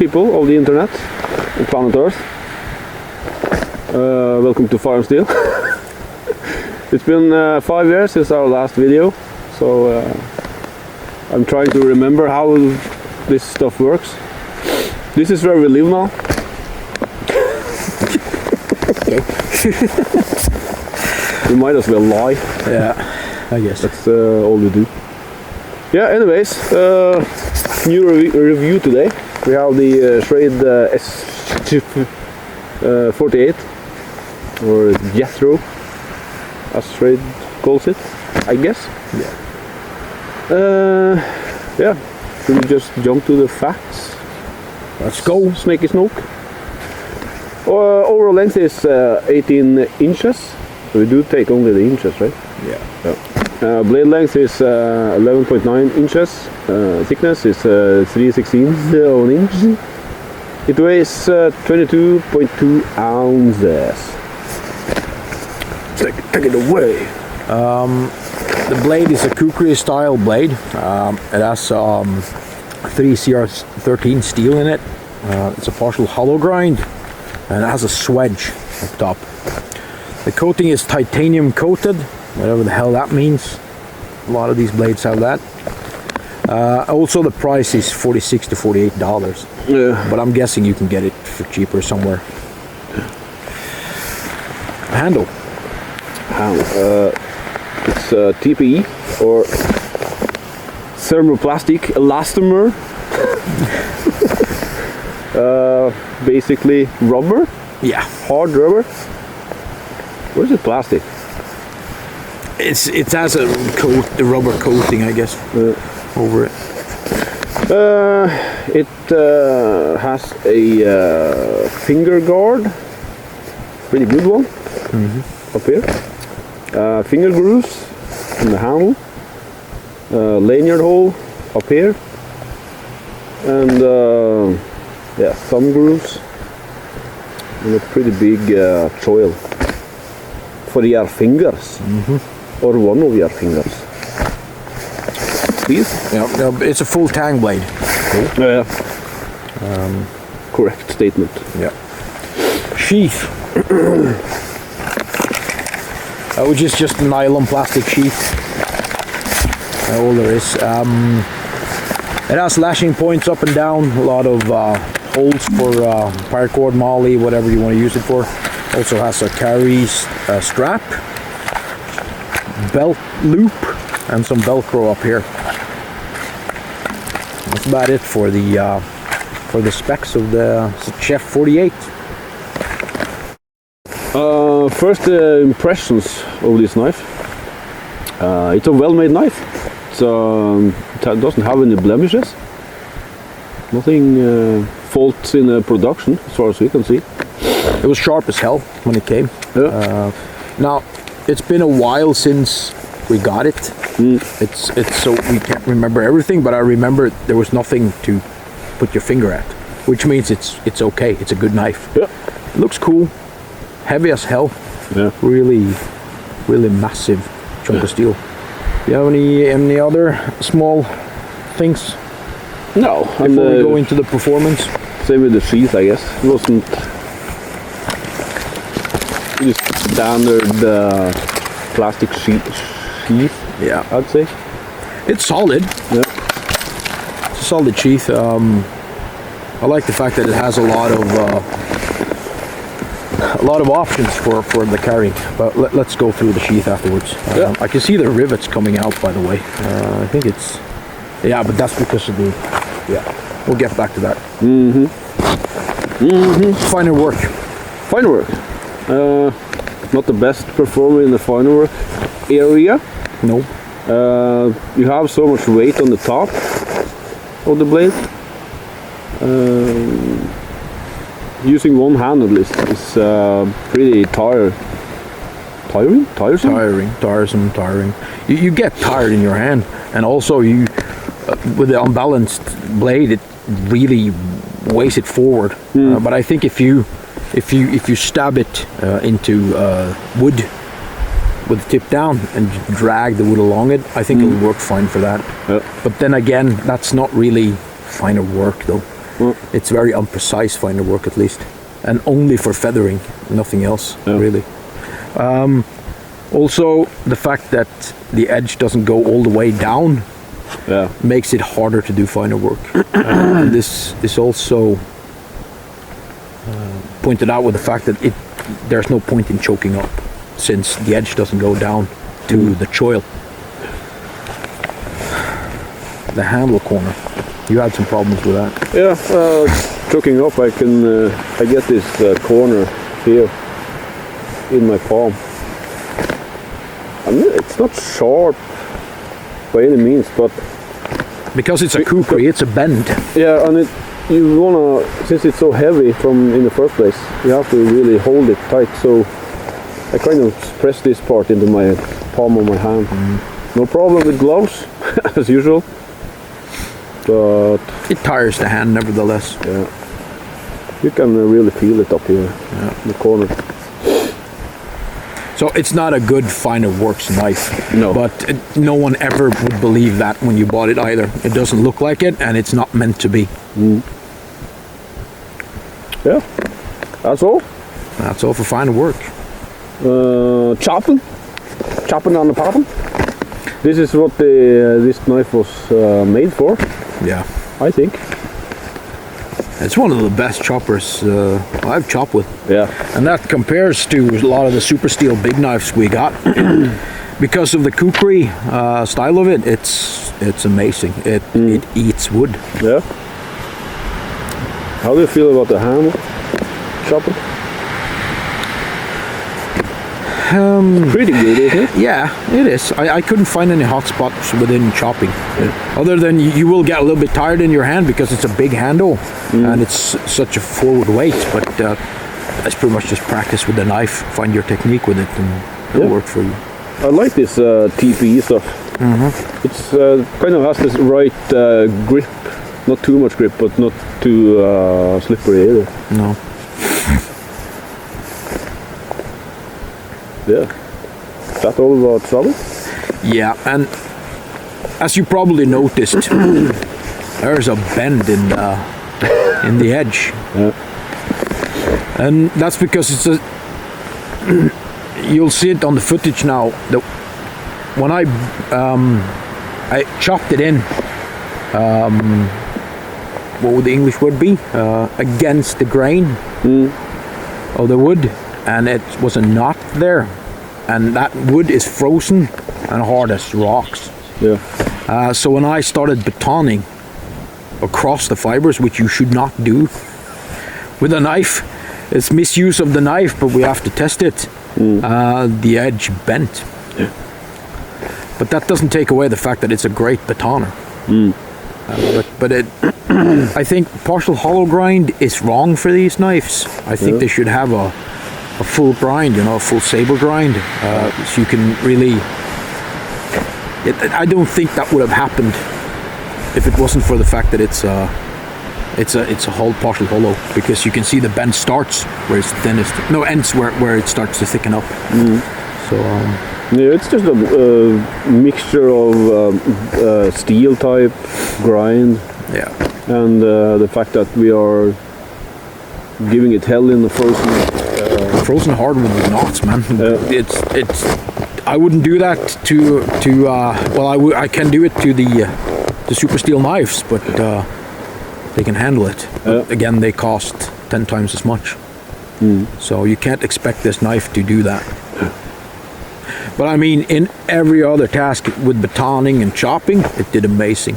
people of the internet on planet Earth. Welcome to Fire and Steel. It's been 5 years since our last video, so I'm trying to remember how this stuff works. This is where we live now. We might as well lie. Yeah, I guess. That's all we do. Yeah, anyways, new review today. We have the Schrade SCHF 48, or Jethro, as Schrade calls it, I guess. Yeah. Yeah, should we just jump to the facts? Let's go. Snaky snoke. Overall length is 18 inches. So we do take only the inches, right? Yeah. Blade length is 11.9 inches. Thickness is 3/16 of an inch. It weighs 22.2 ounces. Take it away. The blade is a kukri style blade. It has 3CR13 steel in it. It's a partial hollow grind, and it has a swedge up top. The coating is titanium coated, whatever the hell that means. A lot of these blades have that. Also, the price is $46 to $48. Yeah. But I'm guessing you can get it for cheaper somewhere. Handle. It's TPE, or thermoplastic elastomer. Basically rubber. Yeah. Hard rubber. Or is it plastic? It has a coat, the rubber coating, I guess, over it. It has a finger guard, pretty good one, up here. Finger grooves in the handle, lanyard hole up here, and yeah, thumb grooves, and a pretty big choil for your fingers, or one of your fingers. Please? Yeah, it's a full tang blade. Cool. Correct statement. Yeah. Sheath. Which is just a nylon plastic sheath. All there is. It has lashing points up and down, a lot of holes for paracord, molly, whatever you want to use it for. Also has a carry strap, belt loop, and some Velcro up here. That's about it for the specs of the SCHF 48. First impressions of this knife. It's a well-made knife. It doesn't have any blemishes. Nothing faults in the production, as far as we can see. It was sharp as hell when it came. Yeah. Now, it's been a while since we got it. It's so we can't remember everything, but I remember there was nothing to put your finger at, which means it's okay. It's a good knife. Yeah. It looks cool. Heavy as hell. Yeah. Really massive chunk of steel. Do you have any other small things? No. Before we go into the performance? Same with the sheath, I guess. It wasn't just standard plastic sheath. Yeah, I'd say. it's solid. Yeah. It's a solid sheath. I like the fact that it has a lot of options for the carrying. But let's go through the sheath afterwards. Yeah. I can see the rivets coming out, by the way. I think it's, yeah, but that's because of the, yeah. We'll get back to that. Finer work. Finer work. Not the best performer in the finer work area. No. You have so much weight on the top of the blade. Using one hand at least is pretty tiring. You get tired in your hand, and also you with the unbalanced blade, it really weighs it forward. But I think if you stab it into wood with the tip down and drag the wood along it, I think it'll work fine for that. Yeah. But then again, that's not really finer work though. It's very imprecise finer work at least, and only for feathering, nothing else really. Also, the fact that the edge doesn't go all the way down makes it harder to do finer work. This is also pointed out with the fact that there's no point in choking up, since the edge doesn't go down to the choil. The handle corner, you had some problems with that. Yeah, choking up, I get this corner here in my palm. I mean, it's not sharp by any means, but because it's a kukri, it's a bend. Yeah, and you wanna, since it's so heavy in the first place, you have to really hold it tight. So I kind of press this part into my palm of my hand. No problem with gloves, as usual. But it tires the hand nevertheless. Yeah, you can really feel it up here in the corner. So it's not a good finer works knife. No. But no one ever would believe that when you bought it either. It doesn't look like it, and it's not meant to be. Yeah, that's all. That's all for finer work. Chopping on the bottom. This is what this knife was made for. Yeah, I think. It's one of the best choppers I've chopped with. Yeah. And that compares to a lot of the super steel big knives we got. Because of the kukri style of it, it's amazing. It eats wood. Yeah. How do you feel about the handle chopping? Pretty good, isn't it? Yeah, it is. I couldn't find any hot spots within chopping. Other than you will get a little bit tired in your hand because it's a big handle and it's such a forward weight, but that's pretty much just practice with the knife, find your technique with it, and it'll work for you. I like this TPE stuff. It's kind of has this right grip, not too much grip, but not too slippery either. No. Yeah. Is that all about Schrade? Yeah, and as you probably noticed, there's a bend in the edge. Yeah. And that's because it's a... You'll see it on the footage now. When I chopped it in, what would the English word be? Against the grain of the wood, and it was a knot there, and that wood is frozen and hard as rocks. Yeah. So when I started batoning across the fibers, which you should not do with a knife, it's misuse of the knife, but we have to test it. The edge bent. Yeah. But that doesn't take away the fact that it's a great batoner. But I think partial hollow grind is wrong for these knives. I think they should have a full grind, a full saber grind, so you can really... I don't think that would have happened if it wasn't for the fact that it's a whole partial hollow, because you can see the bend starts where it's thinnest, ends where it starts to thicken up. So yeah, it's just a mixture of steel type grind, and the fact that we are giving it hell in the frozen hardwood with knots, man. It's I wouldn't do that to well, I can do it to the super steel knives, but they can handle it. But again, they cost 10 times as much. So you can't expect this knife to do that. But I mean, in every other task with batoning and chopping, it did amazing.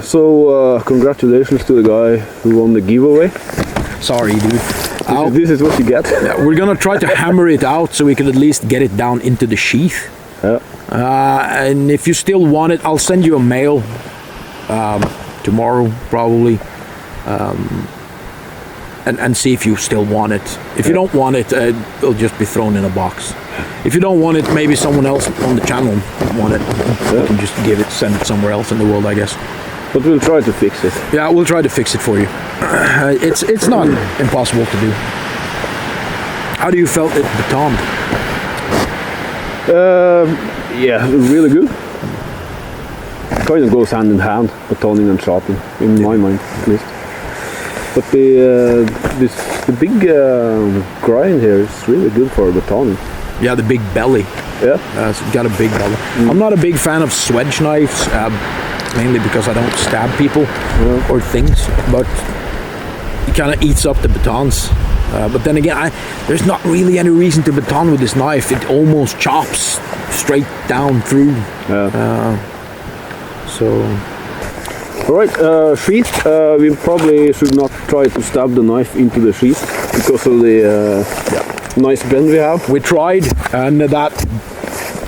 So congratulations to the guy who won the giveaway. Sorry, dude. This is what you get. We're gonna try to hammer it out so we can at least get it down into the sheath. And if you still want it, I'll send you a mail tomorrow probably, and see if you still want it. If you don't want it, it'll just be thrown in a box. If you don't want it, maybe someone else on the channel want it. You can just send it somewhere else in the world, I guess. But we'll try to fix it. Yeah, we'll try to fix it for you. It's not impossible to do. How do you felt it batoned? Yeah, really good. Kind of goes hand in hand, batoning and chopping, in my mind at least. But the big grind here is really good for batoning. Yeah, the big belly. Yeah. It's got a big belly. I'm not a big fan of swedge knives, mainly because I don't stab people or things, but it kind of eats up the batons. But then again, there's not really any reason to baton with this knife. It almost chops straight down through. All right, sheath. We probably should not try to stab the knife into the sheath because of the nice bend we have. We tried, and that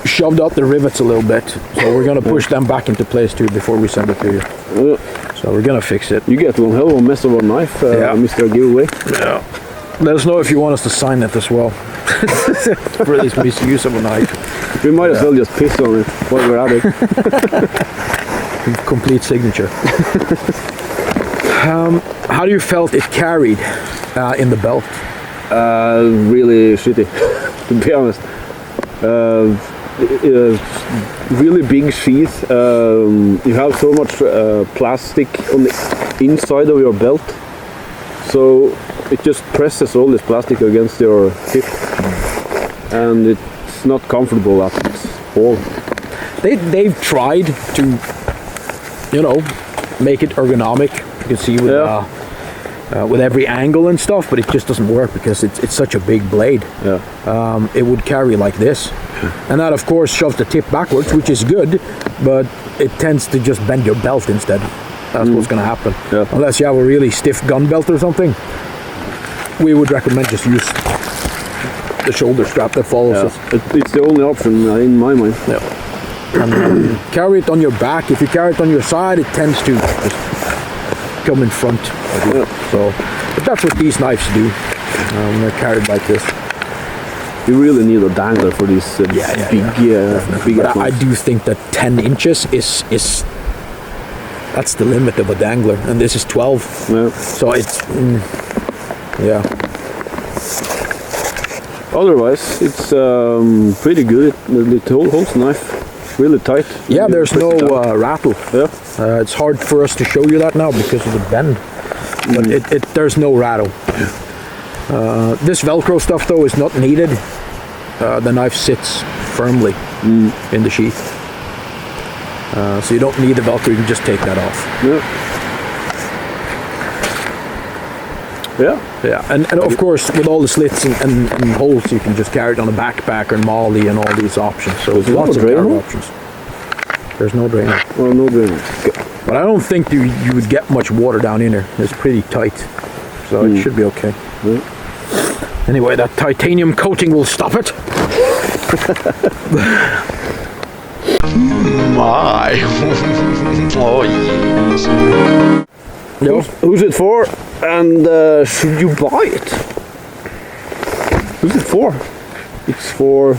shoved out the rivets a little bit. So we're gonna push them back into place too before we send it to you. So we're gonna fix it. You get one hell of a mess of a knife, Mr. Giveaway. Yeah. Let us know if you want us to sign it as well. For this misuse of a knife. We might as well just piss on it while we're at it. Complete signature. How do you felt it carried in the belt? Really shitty, to be honest. Really big sheath. You have so much plastic on the inside of your belt, so it just presses all this plastic against your hip, and it's not comfortable at all. They've tried to, make it ergonomic. You can see with every angle and stuff, but it just doesn't work because it's such a big blade. It would carry like this, and that of course shoves the tip backwards, which is good, but it tends to just bend your belt instead. That's what's going to happen. Unless you have a really stiff gun belt or something, we would recommend just use the shoulder strap that follows us. It's the only option in my mind. And carry it on your back. If you carry it on your side, it tends to just come in front. So, but that's what these knives do. They're carried like this. You really need a dangler for these big But I do think that 10 inches is that's the limit of a dangler, and this is 12. So it's Otherwise, it's pretty good. It holds the knife really tight. Yeah, there's no rattle. It's hard for us to show you that now because of the bend, but there's no rattle. This Velcro stuff though is not needed. The knife sits firmly in the sheath, so you don't need the Velcro. You can just take that off. And of course, with all the slits and holes, you can just carry it on a backpack or Molly and all these options. So there's lots of carry options. There's no drainer. Well, no drainer. But I don't think you would get much water down in there. It's pretty tight, so it should be okay. Anyway, that titanium coating will stop it. My. Oh yes. Who's it for? And should you buy it? Who's it for? It's for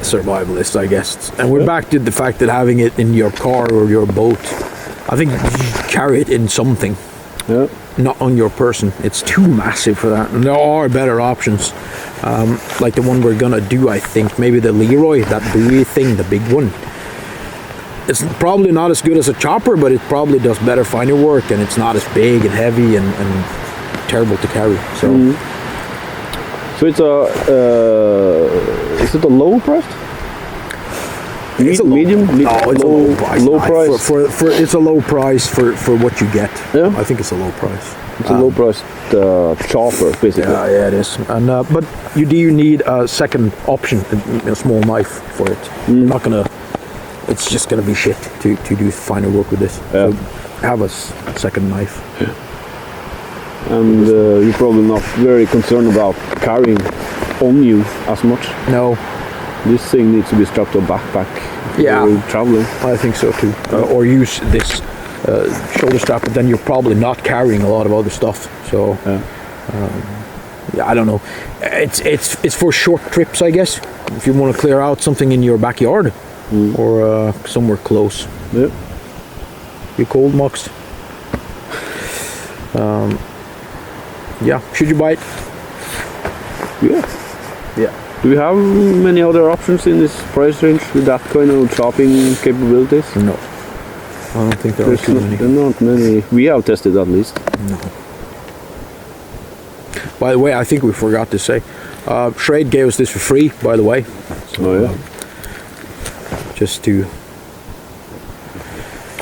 survivalists, I guess. And we're back to the fact that having it in your car or your boat, I think you should carry it in something. Not on your person. It's too massive for that. And there are better options. Like the one we're gonna do, I think. Maybe the Leroy, that buoy thing, the big one. It's probably not as good as a chopper, but it probably does better finer work, and it's not as big and heavy and terrible to carry. So, so it's is it a low price? It's a medium. It's a low price. Low price for it's a low price for what you get. Yeah, I think it's a low price. It's a low priced chopper, basically. Yeah, it is. And but you need a second option, a small knife for it. You're not gonna. It's just gonna be shit to do finer work with this. So have a second knife. And you're probably not very concerned about carrying on you as much. No. This thing needs to be strapped to a backpack. Yeah. Traveling. I think so too. Or use this shoulder strap, but then you're probably not carrying a lot of other stuff. So I don't know. It's for short trips, I guess. If you want to clear out something in your backyard or somewhere close. Yeah. You cold, Mox? Yeah. Should you buy it? Yeah. Do we have many other options in this price range with that kind of chopping capabilities? No. I don't think there are too many. There are not many. We have tested at least. No. By the way, I think we forgot to say, Schrade gave us this for free, by the way. So, Oh yeah. Just to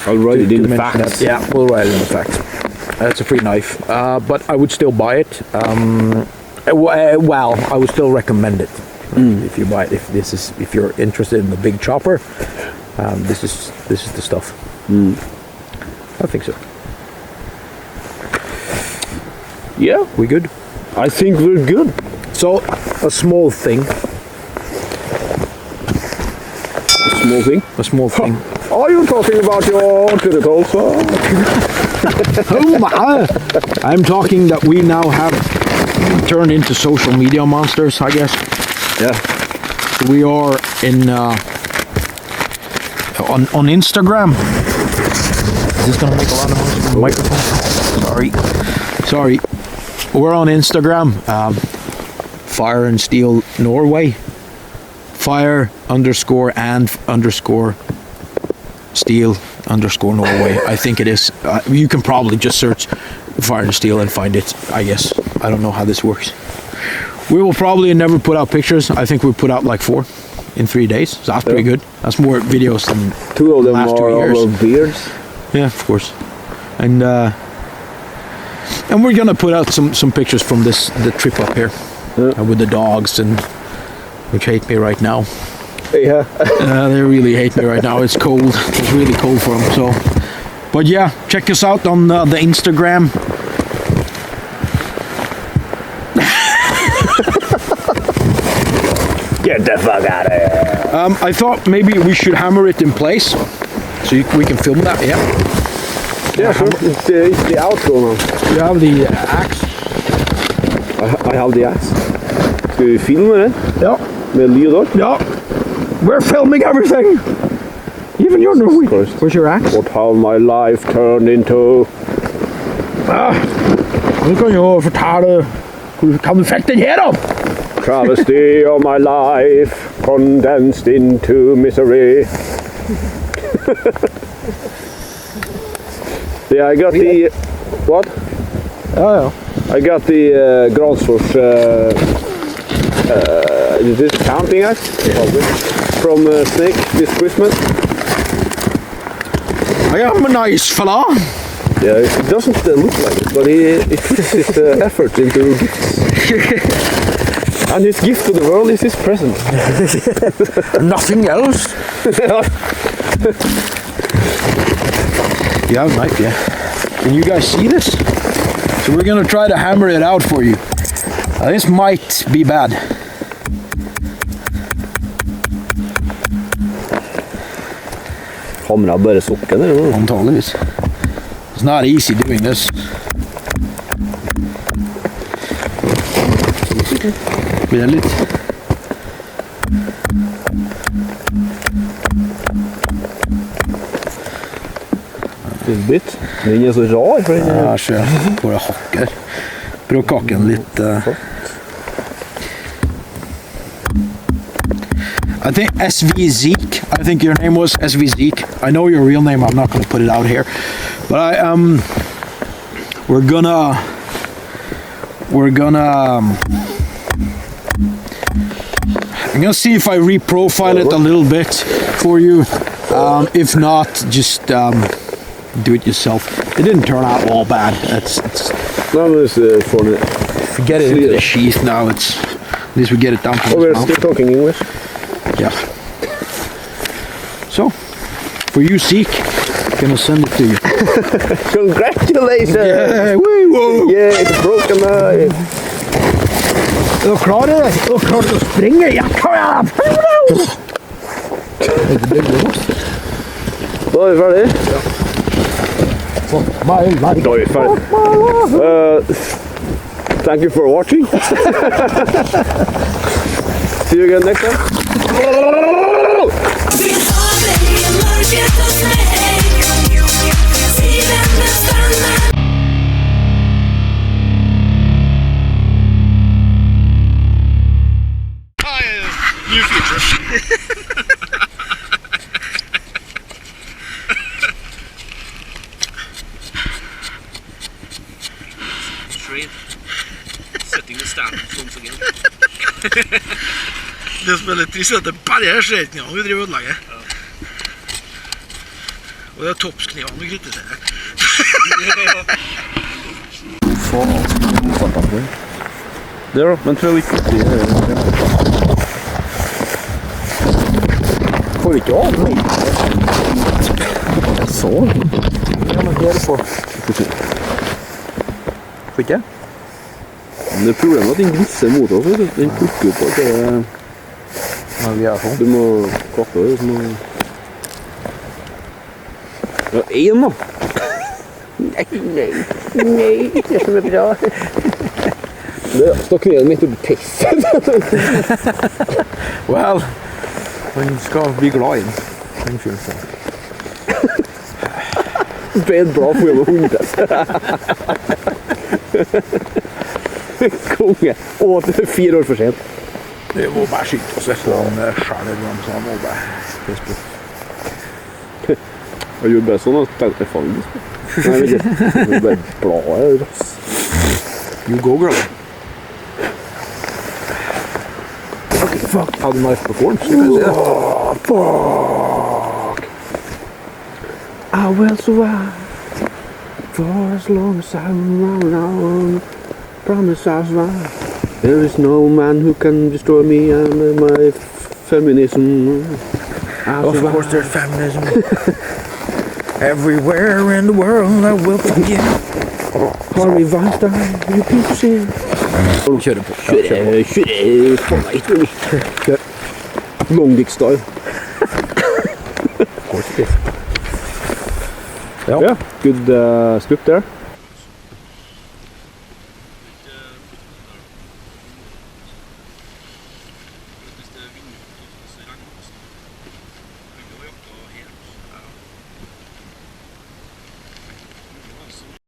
I'll write it in the mention facts. that. Yeah, we'll write it in the facts. It's a free knife, but I would still buy it. Well, I would still recommend it if you buy it. If you're interested in the big chopper, this is the stuff. I think so. Yeah, We good? I think we're good. So a small thing. Small thing. A small thing. Are you talking about your genitals? Oh my! I'm talking that we now have turned into social media monsters, I guess. Yeah. We are in on Instagram. Is this gonna make a lot of noise from the microphone? Sorry. We're on Instagram. Fire and Steel Norway. Fire_and_Steel_Norway. I think it is. You can probably just search Fire and Steel and find it, I guess. I don't know how this works. We will probably never put out pictures. I think we put out like 4 in 3 days. So that's pretty good. That's more videos than 2 of them last 2 are years. our beards. Yeah, of course. And we're gonna put out some pictures from the trip up here with the dogs, and which hate me right now. Yeah. They really hate me right now. It's cold. It's really cold for them. So, but yeah, check us out on the Instagram. Get the fuck out of here. I thought maybe we should hammer it in place, so we can film that. Yeah. Yeah, sure. It's the outro now. You have the axe. I have the axe. Skal vi filme det? Ja. Med lyd også? Ja. We're filming everything. Even your Norwegian. Christ. Where's your axe? What have my life turned into? Du kan jo fortelle hvordan du fikk den her da. Travesty of my life, condensed into misery. Yeah, I got the... What? Ja, ja. I got the Gransfors... is this counting axe? From Snake this Christmas. I am a nice fella. Yeah, it doesn't look like it, but he puts his effort into gifts. And his gift to the world is his present. Nothing else. You have a knife, yeah. Can you guys see this? So we're gonna try to hammer it out for you. This might be bad. Hamra bare sokken, eller noe? Antageligvis. It's not easy doing this. Blir det litt? En bit. Den er så rar, for den Ja, så bare hakker. Prøv å kakke den litt. I think SV Zeke. I think your name was SV Zeke. I know your real name. I'm not going to put it out here, but we're gonna I'm gonna see if I reprofile it a little bit for you. If not, just do it yourself. It didn't turn out all bad. It's No, it's funny. Forget it into the sheath now. It's at least we get it down to Oh, we're the still talking English. Yeah. So, for you, Zeke, gonna send it to you. Congratulations! Yeah, woo! Yeah, it's broken knife. Er du klar, eller? Er du klar til å springe? Ja, kom igjen! Da er vi ferdig. Da er vi ferdig. Thank you for watching. See you again next time. New future. Schrade. Setting Det som er litt trist, er at det bare er skredknivene vi driver og ødelegger. Og det er toppsknivene vi kritiserer. Der da, men prøv ikke å si det. Får vi ikke av meg? Jeg så det. Ja, men det er det på. Får ikke? Men det er problemet at den gnisser mot oss, vet du. Den plukker opp at det er... Ja, vi er sånn. Du må kappe det, så må... Ja, en da! Nei, ikke som er bra. Det står kneet mitt oppi peisen. Well, man skal bli glad i den. Den følelsen. Det er et bra program med hundpest. Konge. Å, det er 4 år for sent. Det må bare skyte oss etter han skjærer dem, så han må bare pisse på. Jeg gjorde bare sånn at jeg falt. Nei, vet ikke. Det er bare bladet, rass. You go, girl. Okay, fuck. Hadde knife performed, så kan jeg si det. Fuck! I will survive for as long as I'm around. Promise I'll survive. There is no man who can destroy me and my feminism. Of course there's feminism. Everywhere in the world I will forgive. Harvey Weinstein, you piece of shit. Kjører på. Kjør på. Long dick style. Of course it is. Yeah, good script there.